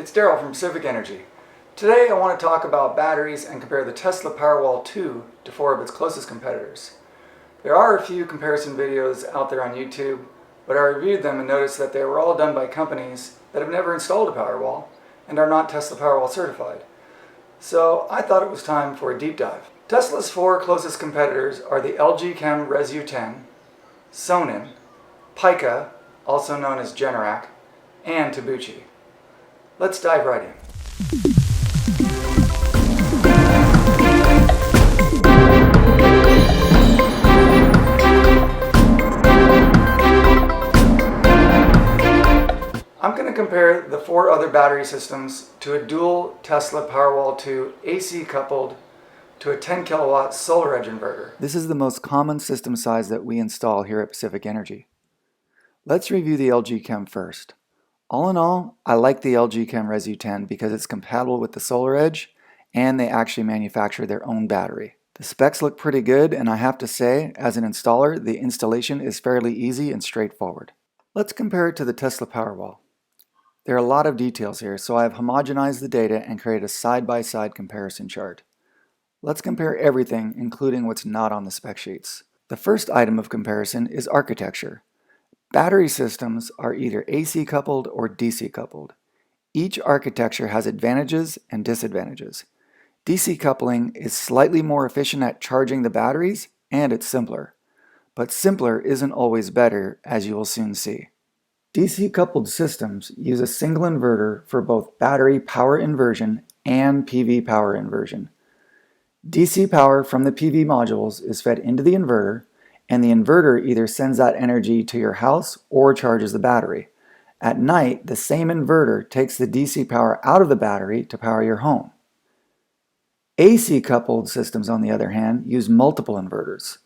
it's Daryl from Pacific Energy. Today I want to talk about batteries and compare the Tesla Powerwall 2 to 4 of its closest competitors. There are a few comparison videos out there on YouTube, but I reviewed them and noticed that they were all done by companies that have never installed a Powerwall and are not Tesla Powerwall certified. So I thought it was time for a deep dive. Tesla's 4 closest competitors are the LG Chem RESU10H, Sonnen, PIKA, also known as Generac, and Tabuchi. Let's dive right in. I'm going to compare the 4 other battery systems to a dual Tesla Powerwall 2 AC coupled to a 10 kilowatt SolarEdge inverter. This is the most common system size that we install here at Pacific Energy. Let's review the LG Chem first. All in all, I like the LG Chem RESU10 because it's compatible with the SolarEdge and they actually manufacture their own battery. The specs look pretty good, and I have to say, as an installer, the installation is fairly easy and straightforward. Let's compare it to the Tesla Powerwall. There are a lot of details here, so I have homogenized the data and created a side-by-side comparison chart. Let's compare everything, including what's not on the spec sheets. The first item of comparison is architecture. Battery systems are either AC coupled or DC coupled. Each architecture has advantages and disadvantages. DC coupling is slightly more efficient at charging the batteries, and it's simpler. But simpler isn't always better, as you will soon see. DC coupled systems use a single inverter for both battery power inversion and PV power inversion. DC power from the PV modules is fed into the inverter, and the inverter either sends that energy to your house or charges the battery. At night, the same inverter takes the DC power out of the battery to power your home. AC coupled systems, on the other hand, use multiple inverters.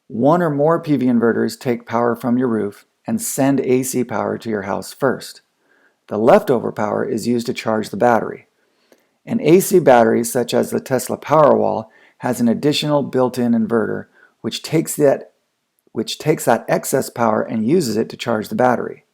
One or more PV inverters take power from your roof and send AC power to your house first. The leftover power is used to charge the battery. An AC battery, such as the Tesla Powerwall, has an additional built-in inverter which takes that excess power and uses it to charge the battery.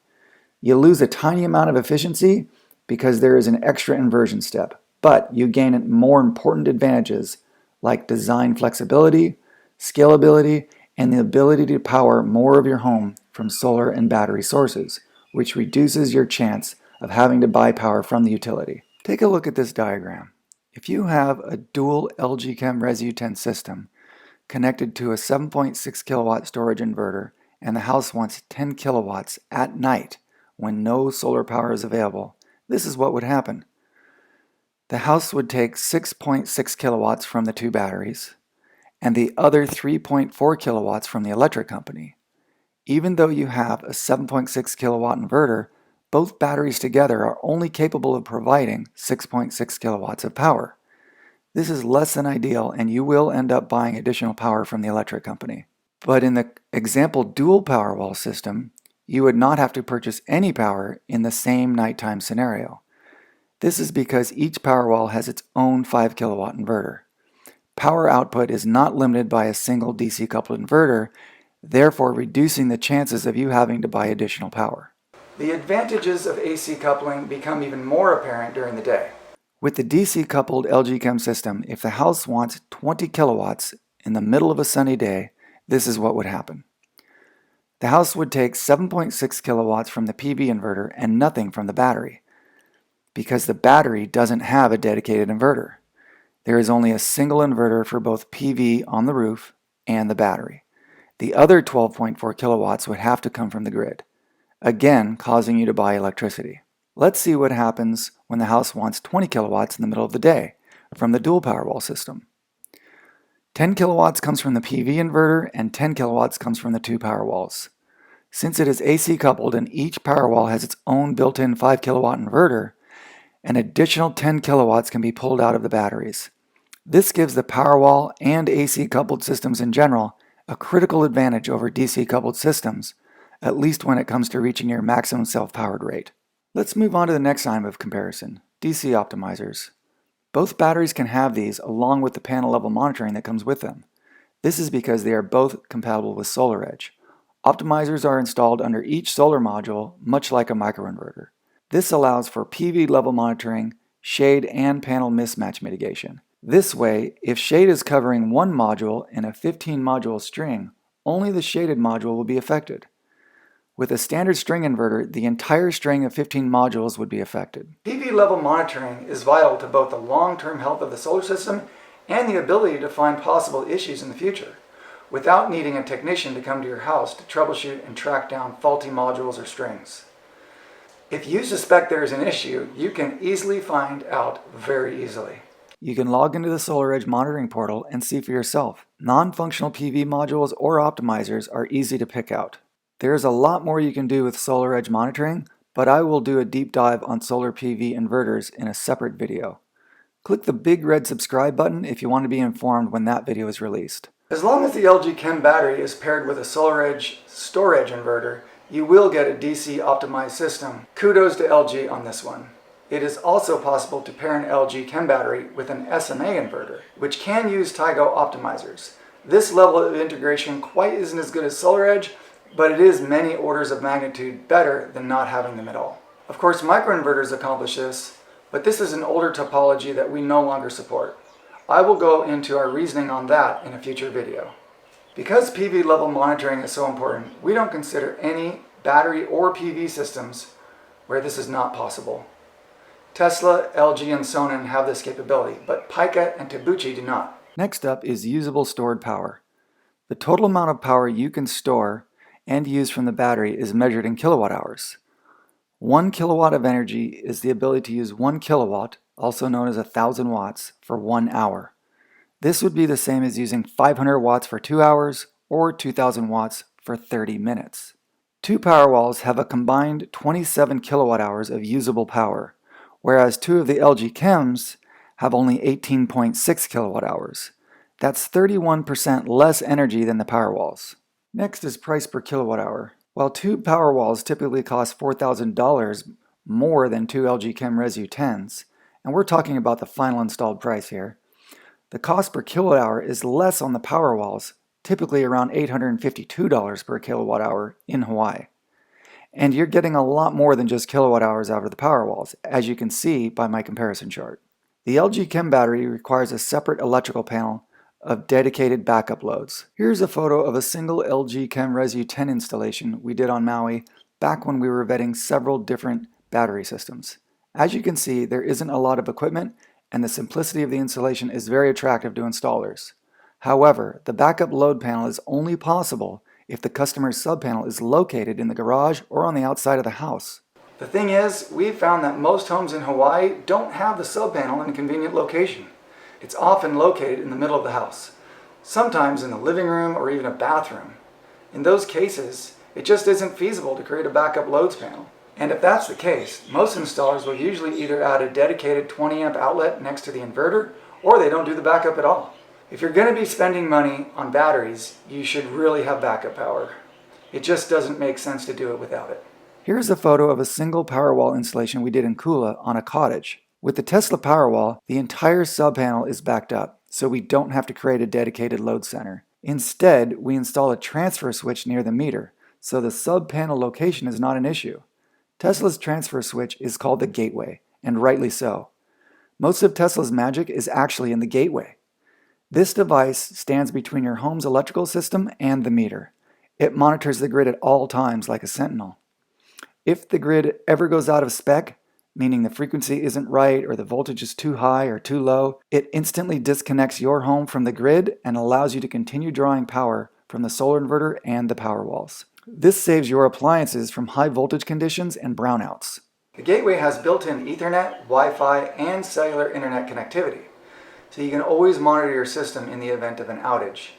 You lose a tiny amount of efficiency because there is an extra inversion step, but you gain more important advantages like design flexibility, scalability, and the ability to power more of your home from solar and battery sources, which reduces your chance of having to buy power from the utility. Take a look at this diagram. If you have a dual LG Chem RESU10 system connected to a 7.6 kilowatt storage inverter, and the house wants 10 kilowatts at night when no solar power is available, this is what would happen. The house would take 6.6 kilowatts from the 2 batteries and the other 3.4 kilowatts from the electric company. Even though you have a 7.6 kilowatt inverter, both batteries together are only capable of providing 6.6 kilowatts of power. This is less than ideal, and you will end up buying additional power from the electric company. But in the example dual Powerwall system, you would not have to purchase any power in the same nighttime scenario. This is because each Powerwall has its own 5 kilowatt inverter. Power output is not limited by a single DC coupled inverter, therefore reducing the chances of you having to buy additional power. The advantages of AC coupling become even more apparent during the day. With the DC coupled LG Chem system, if the house wants 20 kilowatts in the middle of a sunny day, this is what would happen. The house would take 7.6 kilowatts from the PV inverter and nothing from the battery, because the battery doesn't have a dedicated inverter. There is only a single inverter for both PV on the roof and the battery. The other 12.4 kilowatts would have to come from the grid, again causing you to buy electricity. Let's see what happens when the house wants 20 kilowatts in the middle of the day from the dual Powerwall system. 10 kilowatts comes from the PV inverter and 10 kilowatts comes from the 2 Powerwalls. Since it is AC coupled and each Powerwall has its own built-in 5 kilowatt inverter, an additional 10 kilowatts can be pulled out of the batteries. This gives the Powerwall and AC coupled systems in general a critical advantage over DC coupled systems, at least when it comes to reaching your maximum self-powered rate. Let's move on to the next item of comparison, DC optimizers. Both batteries can have these along with the panel level monitoring that comes with them. This is because they are both compatible with SolarEdge. Optimizers are installed under each solar module, much like a microinverter. This allows for PV level monitoring, shade, and panel mismatch mitigation. This way, if shade is covering one module in a 15-module string, only the shaded module will be affected. With a standard string inverter, the entire string of 15 modules would be affected. PV level monitoring is vital to both the long-term health of the solar system and the ability to find possible issues in the future, without needing a technician to come to your house to troubleshoot and track down faulty modules or strings. If you suspect there is an issue, you can easily find out very easily. You can log into the SolarEdge monitoring portal and see for yourself. Non-functional PV modules or optimizers are easy to pick out. There is a lot more you can do with SolarEdge monitoring, but I will do a deep dive on solar PV inverters in a separate video. Click the big red subscribe button if you want to be informed when that video is released. As long as the LG Chem battery is paired with a SolarEdge storage inverter, you will get a DC optimized system. Kudos to LG on this one. It is also possible to pair an LG Chem battery with an SMA inverter, which can use Tigo optimizers. This level of integration quite isn't as good as SolarEdge, but it is many orders of magnitude better than not having them at all. Of course, microinverters accomplish this, but this is an older topology that we no longer support. I will go into our reasoning on that in a future video. Because PV level monitoring is so important, we don't consider any battery or PV systems where this is not possible. Tesla, LG, and Sonnen have this capability, but PIKA and Tabuchi do not. Next up is usable stored power. The total amount of power you can store and use from the battery is measured in kilowatt hours. 1 kilowatt of energy is the ability to use 1 kilowatt, also known as 1,000 watts, for 1 hour. This would be the same as using 500 watts for 2 hours or 2,000 watts for 30 minutes. Two Powerwalls have a combined 27 kilowatt hours of usable power, whereas two of the LG Chems have only 18.6 kilowatt hours. That's 31% less energy than the Powerwalls. Next is price per kilowatt hour. While two Powerwalls typically cost $4,000 more than two LG Chem RESU10s, and we're talking about the final installed price here, the cost per kilowatt hour is less on the Powerwalls, typically around $852 per kilowatt hour in Hawaii. And you're getting a lot more than just kilowatt hours out of the Powerwalls, as you can see by my comparison chart. The LG Chem battery requires a separate electrical panel of dedicated backup loads. Here's a photo of a single LG Chem RESU10 installation we did on Maui back when we were vetting several different battery systems. As you can see, there isn't a lot of equipment, and the simplicity of the installation is very attractive to installers. However, the backup load panel is only possible if the customer's subpanel is located in the garage or on the outside of the house. The thing is, we've found that most homes in Hawaii don't have the subpanel in a convenient location. It's often located in the middle of the house, sometimes in the living room or even a bathroom. In those cases, it just isn't feasible to create a backup loads panel. And if that's the case, most installers will usually either add a dedicated 20 amp outlet next to the inverter, or they don't do the backup at all. If you're going to be spending money on batteries, you should really have backup power. It just doesn't make sense to do it without it. Here's a photo of a single Powerwall installation we did in Kula on a cottage. With the Tesla Powerwall, the entire subpanel is backed up, so we don't have to create a dedicated load center. Instead, we install a transfer switch near the meter, so the subpanel location is not an issue. Tesla's transfer switch is called the gateway, and rightly so. Most of Tesla's magic is actually in the gateway. This device stands between your home's electrical system and the meter. It monitors the grid at all times like a sentinel. If the grid ever goes out of spec, meaning the frequency isn't right or the voltage is too high or too low, it instantly disconnects your home from the grid and allows you to continue drawing power from the solar inverter and the Powerwalls. This saves your appliances from high voltage conditions and brownouts. The gateway has built-in Ethernet, Wi-Fi, and cellular internet connectivity, so you can always monitor your system in the event of an outage.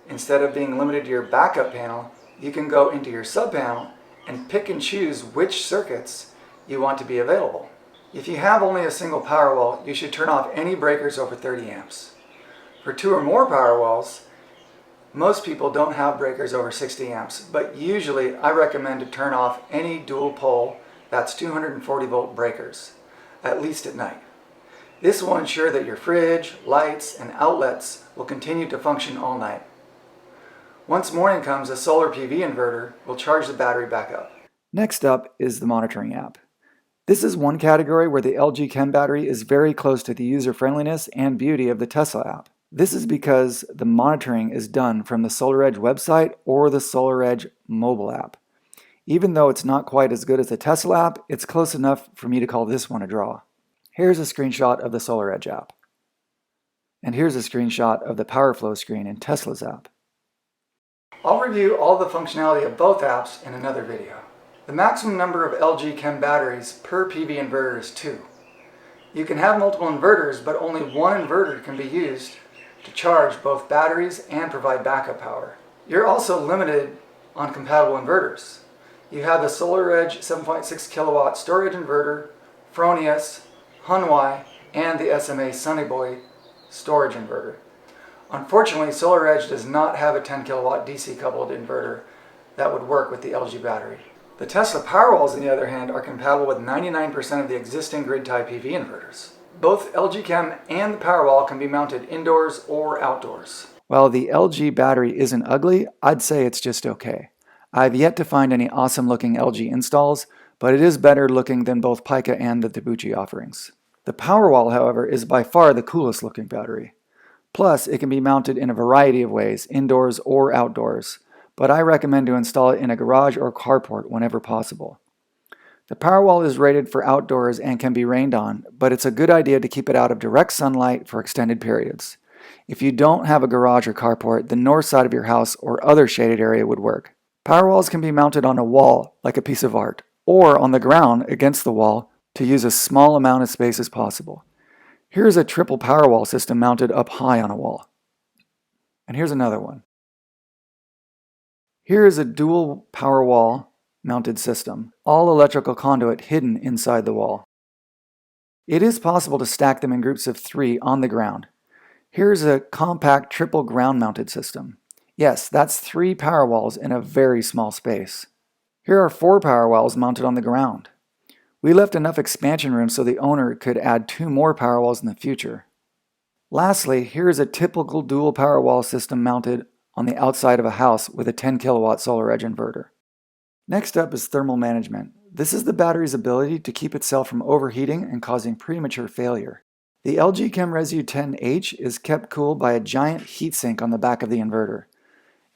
Instead of being limited to your backup panel, you can go into your subpanel and pick and choose which circuits you want to be available. If you have only a single Powerwall, you should turn off any breakers over 30 amps. For two or more Powerwalls, most people don't have breakers over 60 amps, but usually I recommend to turn off any dual pole, that's 240 volt breakers, at least at night. This will ensure that your fridge, lights, and outlets will continue to function all night. Once morning comes, a solar PV inverter will charge the battery back up. Next up is the monitoring app. This is one category where the LG Chem battery is very close to the user-friendliness and beauty of the Tesla app. This is because the monitoring is done from the SolarEdge website or the SolarEdge mobile app. Even though it's not quite as good as the Tesla app, it's close enough for me to call this one a draw. Here's a screenshot of the SolarEdge app. And here's a screenshot of the PowerFlow screen in Tesla's app. I'll review all the functionality of both apps in another video. The maximum number of LG Chem batteries per PV inverter is 2. You can have multiple inverters, but only one inverter can be used to charge both batteries and provide backup power. You're also limited on compatible inverters. You have the SolarEdge 7.6 kilowatt storage inverter, Fronius, Hunwai, and the SMA Sunnyboy storage inverter. Unfortunately, SolarEdge does not have a 10 kilowatt DC coupled inverter that would work with the LG battery. The Tesla Powerwalls, on the other hand, are compatible with 99% of the existing grid-tie PV inverters. Both LG Chem and the Powerwall can be mounted indoors or outdoors. While the LG battery isn't ugly, I'd say it's just okay. I've yet to find any awesome-looking LG installs, but it is better looking than both PIKA and the Tabuchi offerings. The Powerwall, however, is by far the coolest looking battery. Plus, it can be mounted in a variety of ways, indoors or outdoors, but I recommend to install it in a garage or carport whenever possible. The Powerwall is rated for outdoors and can be rained on, but it's a good idea to keep it out of direct sunlight for extended periods. If you don't have a garage or carport, the north side of your house or other shaded area would work. Powerwalls can be mounted on a wall, like a piece of art, or on the ground against the wall to use a small amount of space as possible. Here's a triple Powerwall system mounted up high on a wall. And here's another one. Here is a dual Powerwall mounted system, all electrical conduit hidden inside the wall. It is possible to stack them in groups of 3 on the ground. Here's a compact triple ground mounted system. Yes, that's 3 Powerwalls in a very small space. Here are 4 Powerwalls mounted on the ground. We left enough expansion room so the owner could add 2 more Powerwalls in the future. Lastly, here is a typical dual Powerwall system mounted on the outside of a house with a 10 kilowatt SolarEdge inverter. Next up is thermal management. This is the battery's ability to keep itself from overheating and causing premature failure. The LG Chem RESU10H is kept cool by a giant heatsink on the back of the inverter.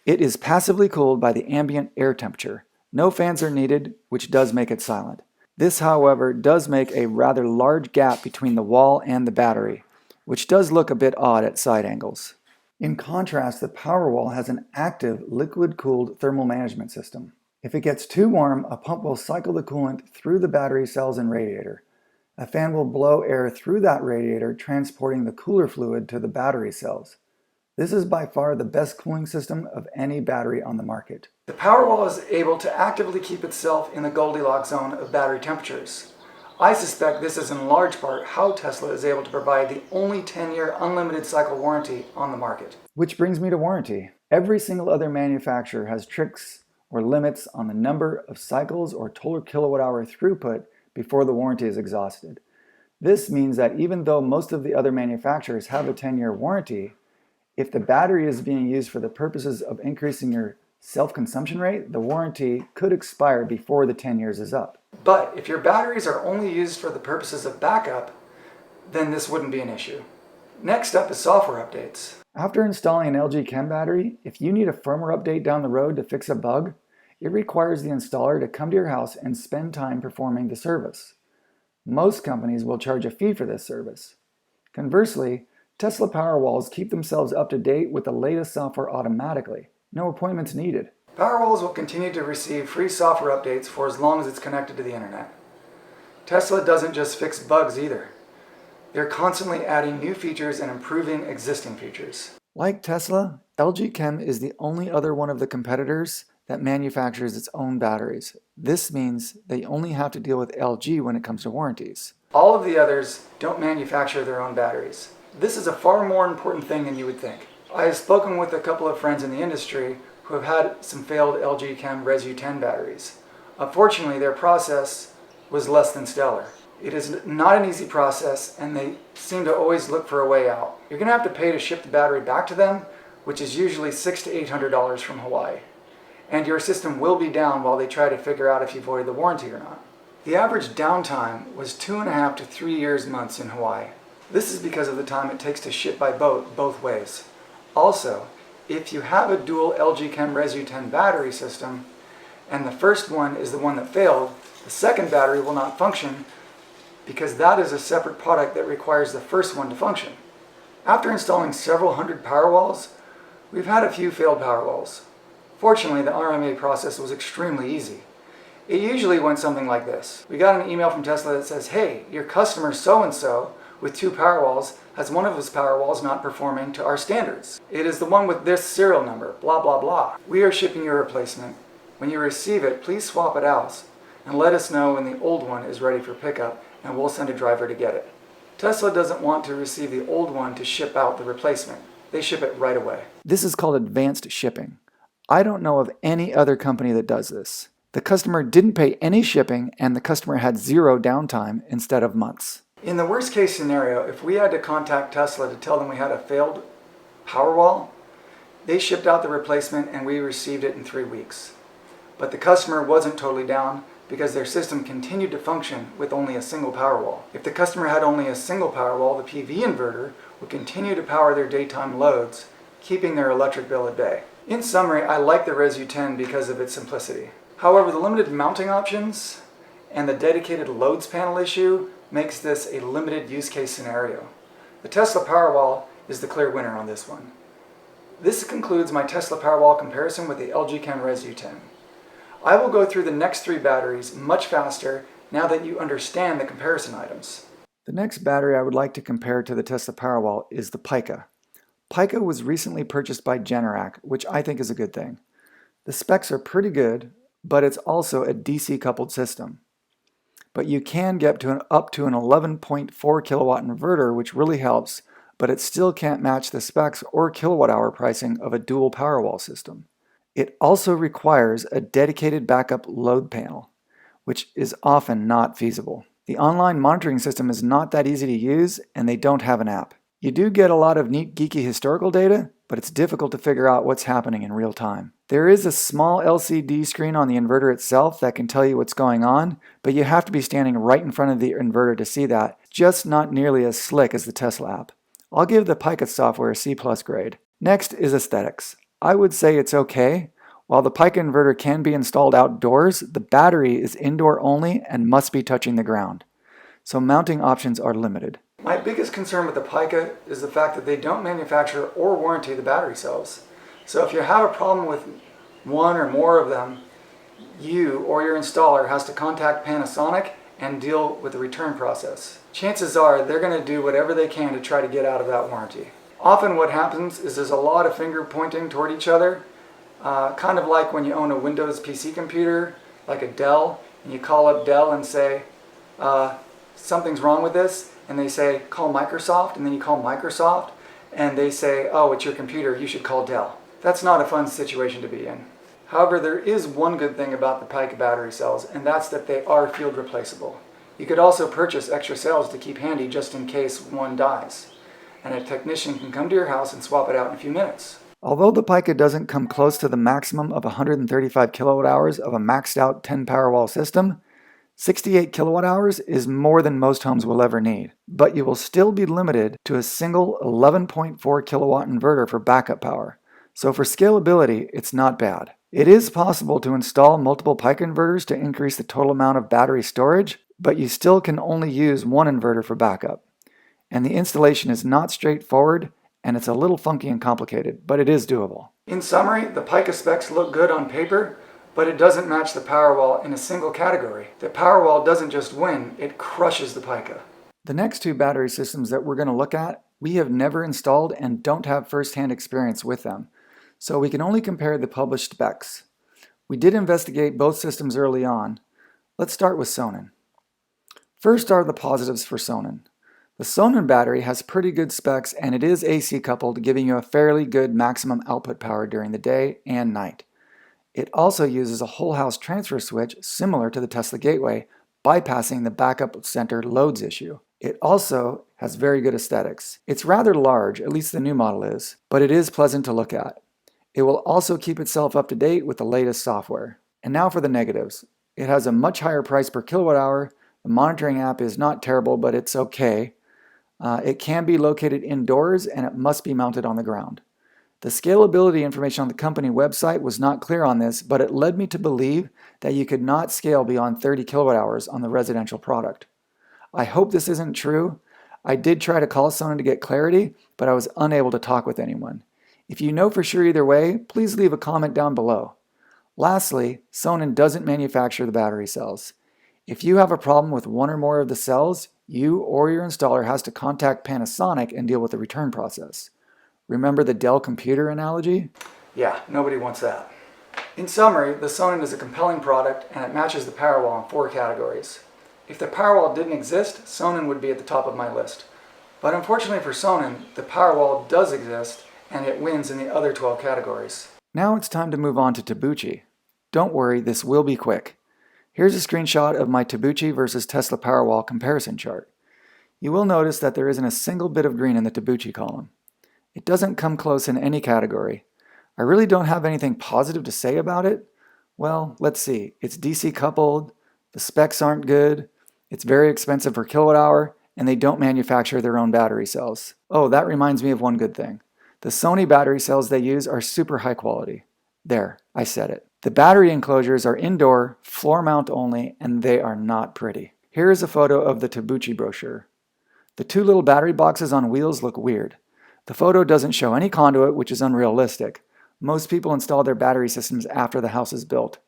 It is passively cooled by the ambient air temperature. No fans are needed, which does make it silent. This, however, does make a rather large gap between the wall and the battery, which does look a bit odd at side angles. In contrast, the Powerwall has an active liquid-cooled thermal management system. If it gets too warm, a pump will cycle the coolant through the battery cells and radiator. A fan will blow air through that radiator, transporting the cooler fluid to the battery cells. This is by far the best cooling system of any battery on the market. The Powerwall is able to actively keep itself in the Goldilocks zone of battery temperatures. I suspect this is in large part how Tesla is able to provide the only 10-year unlimited cycle warranty on the market. Which brings me to warranty. Every single other manufacturer has tricks or limits on the number of cycles or total kilowatt hour throughput before the warranty is exhausted. This means that even though most of the other manufacturers have a 10-year warranty, if the battery is being used for the purposes of increasing your self-consumption rate, the warranty could expire before the 10 years is up. But if your batteries are only used for the purposes of backup, then this wouldn't be an issue. Next up is software updates. After installing an LG Chem battery, if you need a firmware update down the road to fix a bug, it requires the installer to come to your house and spend time performing the service. Most companies will charge a fee for this service. Conversely, Tesla Powerwalls keep themselves up to date with the latest software automatically. No appointments needed. Powerwalls will continue to receive free software updates for as long as it's connected to the internet. Tesla doesn't just fix bugs either. They're constantly adding new features and improving existing features. Like Tesla, LG Chem is the only other one of the competitors that manufactures its own batteries. This means they only have to deal with LG when it comes to warranties. All of the others don't manufacture their own batteries. This is a far more important thing than you would think. I have spoken with a couple of friends in the industry who have had some failed LG Chem RESU10 batteries. Unfortunately, their process was less than stellar. It is not an easy process, and they seem to always look for a way out. You're going to have to pay to ship the battery back to them, which is usually $600 to $800 from Hawaii. And your system will be down while they try to figure out if you voided the warranty or not. The average downtime was 2.5 to 3 months in Hawaii. This is because of the time it takes to ship by boat both ways. Also, if you have a dual LG Chem RESU10 battery system, and the first one is the one that failed, the second battery will not function because that is a separate product that requires the first one to function. After installing several hundred Powerwalls, we've had a few failed Powerwalls. Fortunately, the RMA process was extremely easy. It usually went something like this. We got an email from Tesla that says, hey, your customer so-and-so with 2 Powerwalls has one of his Powerwalls not performing to our standards. It is the one with this serial number, blah, blah, blah. We are shipping your replacement. When you receive it, please swap it out and let us know when the old one is ready for pickup and we'll send a driver to get it. Tesla doesn't want to receive the old one to ship out the replacement. They ship it right away. This is called advanced shipping. I don't know of any other company that does this. The customer didn't pay any shipping and the customer had 0 downtime instead of months. In the worst case scenario, if we had to contact Tesla to tell them we had a failed Powerwall, they shipped out the replacement and we received it in 3 weeks. But the customer wasn't totally down because their system continued to function with only a single Powerwall. If the customer had only a single Powerwall, the PV inverter would continue to power their daytime loads, keeping their electric bill at bay. In summary, I like the RESU10 because of its simplicity. However, the limited mounting options and the dedicated loads panel issue makes this a limited use case scenario. The Tesla Powerwall is the clear winner on this one. This concludes my Tesla Powerwall comparison with the LG Chem RESU10. I will go through the next 3 batteries much faster now that you understand the comparison items. The next battery I would like to compare to the Tesla Powerwall is the PIKA. PIKA was recently purchased by Generac, which I think is a good thing. The specs are pretty good, but it's also a DC coupled system. But you can get up to an 11.4 kilowatt inverter, which really helps, but it still can't match the specs or kilowatt hour pricing of a dual Powerwall system. It also requires a dedicated backup load panel, which is often not feasible. The online monitoring system is not that easy to use, and they don't have an app. You do get a lot of neat geeky historical data, but it's difficult to figure out what's happening in real time. There is a small LCD screen on the inverter itself that can tell you what's going on, but you have to be standing right in front of the inverter to see that, just not nearly as slick as the Tesla app. I'll give the PIKA software a C+ grade. Next is aesthetics. I would say it's okay. While the PIKA inverter can be installed outdoors, the battery is indoor only and must be touching the ground. So mounting options are limited. My biggest concern with the PIKA is the fact that they don't manufacture or warranty the battery cells. So if you have a problem with one or more of them, you or your installer has to contact Panasonic and deal with the return process. Chances are they're going to do whatever they can to try to get out of that warranty. Often what happens is there's a lot of finger pointing toward each other, kind of like when you own a Windows PC computer, like a Dell, and you call up Dell and say, something's wrong with this, and they say, call Microsoft, and then you call Microsoft, and they say, oh, it's your computer, you should call Dell. That's not a fun situation to be in. However, there is one good thing about the PIKA battery cells, and that's that they are field replaceable. You could also purchase extra cells to keep handy just in case one dies, and a technician can come to your house and swap it out in a few minutes. Although the PIKA doesn't come close to the maximum of 135 kilowatt hours of a maxed out 10 Powerwall system, 68 kilowatt hours is more than most homes will ever need, but you will still be limited to a single 11.4 kilowatt inverter for backup power. So for scalability, it's not bad. It is possible to install multiple PIKA inverters to increase the total amount of battery storage, but you still can only use one inverter for backup. And the installation is not straightforward, and it's a little funky and complicated, but it is doable. In summary, the PIKA specs look good on paper, but it doesn't match the Powerwall in a single category. The Powerwall doesn't just win, it crushes the PIKA. The next 2 battery systems that we're going to look at, we have never installed and don't have first-hand experience with them, so we can only compare the published specs. We did investigate both systems early on. Let's start with Sonnen. First are the positives for Sonnen. The Sonnen battery has pretty good specs and it is AC coupled, giving you a fairly good maximum output power during the day and night. It also uses a whole house transfer switch similar to the Tesla Gateway, bypassing the backup center loads issue. It also has very good aesthetics. It's rather large, at least the new model is, but it is pleasant to look at. It will also keep itself up to date with the latest software. And now for the negatives. It has a much higher price per kilowatt hour. The monitoring app is not terrible, but it's okay. It can be located indoors and it must be mounted on the ground. The scalability information on the company website was not clear on this, but it led me to believe that you could not scale beyond 30 kilowatt hours on the residential product. I hope this isn't true. I did try to call Sonnen to get clarity, but I was unable to talk with anyone. If you know for sure either way, please leave a comment down below. Lastly, Sonnen doesn't manufacture the battery cells. If you have a problem with one or more of the cells, you or your installer has to contact Panasonic and deal with the return process. Remember the Dell computer analogy? Yeah, nobody wants that. In summary, the Sonnen is a compelling product and it matches the Powerwall in 4 categories. If the Powerwall didn't exist, Sonnen would be at the top of my list. But unfortunately for Sonnen, the Powerwall does exist and it wins in the other 12 categories. Now it's time to move on to Tabuchi. Don't worry, this will be quick. Here's a screenshot of my Tabuchi versus Tesla Powerwall comparison chart. You will notice that there isn't a single bit of green in the Tabuchi column. It doesn't come close in any category. I really don't have anything positive to say about it. Well, let's see. It's DC coupled, the specs aren't good, it's very expensive per kilowatt hour, and they don't manufacture their own battery cells. Oh, that reminds me of one good thing. The Sony battery cells they use are super high quality. There, I said it. The battery enclosures are indoor, floor mount only, and they are not pretty. Here is a photo of the Tabuchi brochure. The 2 little battery boxes on wheels look weird. The photo doesn't show any conduit, which is unrealistic. Most people install their battery systems after the house is built.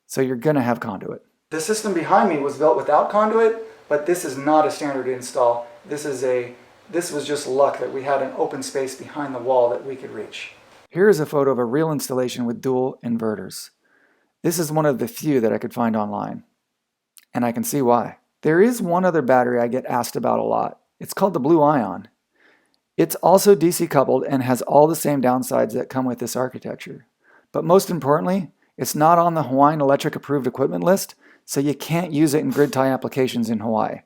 So you're gonna have conduit. The system behind me was built without conduit, but this is not a standard install. This was just luck that we had an open space behind the wall that we could reach. Here is a photo of a real installation with dual inverters. This is one of the few that I could find online. And I can see why. There is one other battery I get asked about a lot. It's called the Blue Ion. It's also DC coupled and has all the same downsides that come with this architecture. But most importantly, it's not on the Hawaiian Electric approved equipment list, so you can't use it in grid tie applications in Hawaii.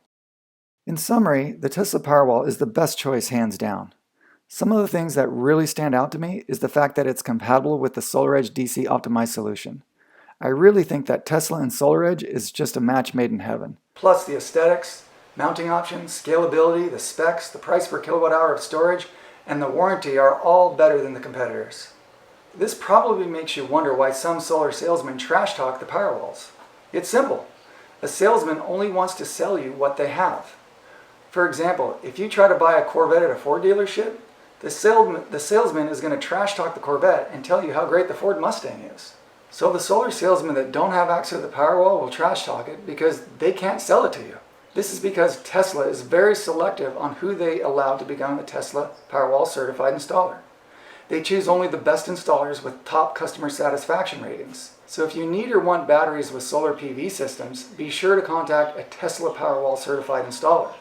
In summary, the Tesla Powerwall is the best choice hands down. Some of the things that really stand out to me is the fact that it's compatible with the SolarEdge DC optimized solution. I really think that Tesla and SolarEdge is just a match made in heaven. Plus the aesthetics, mounting options, scalability, the specs, the price per kilowatt hour of storage, and the warranty are all better than the competitors. This probably makes you wonder why some solar salesmen trash talk the Powerwalls. It's simple. A salesman only wants to sell you what they have. For example, if you try to buy a Corvette at a Ford dealership, the salesman is going to trash talk the Corvette and tell you how great the Ford Mustang is. So the solar salesmen that don't have access to the Powerwall will trash talk it because they can't sell it to you. This is because Tesla is very selective on who they allow to become a Tesla Powerwall certified installer. They choose only the best installers with top customer satisfaction ratings. So if you need or want batteries with solar PV systems, be sure to contact a Tesla Powerwall certified installer.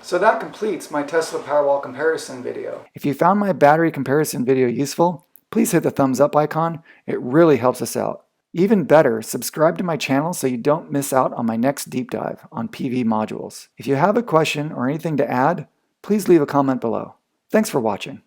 So that completes my Tesla Powerwall comparison video. If you found my battery comparison video useful, please hit the thumbs up icon. It really helps us out. Even better, subscribe to my channel so you don't miss out on my next deep dive on PV modules. If you have a question or anything to add, please leave a comment below. Thanks for watching.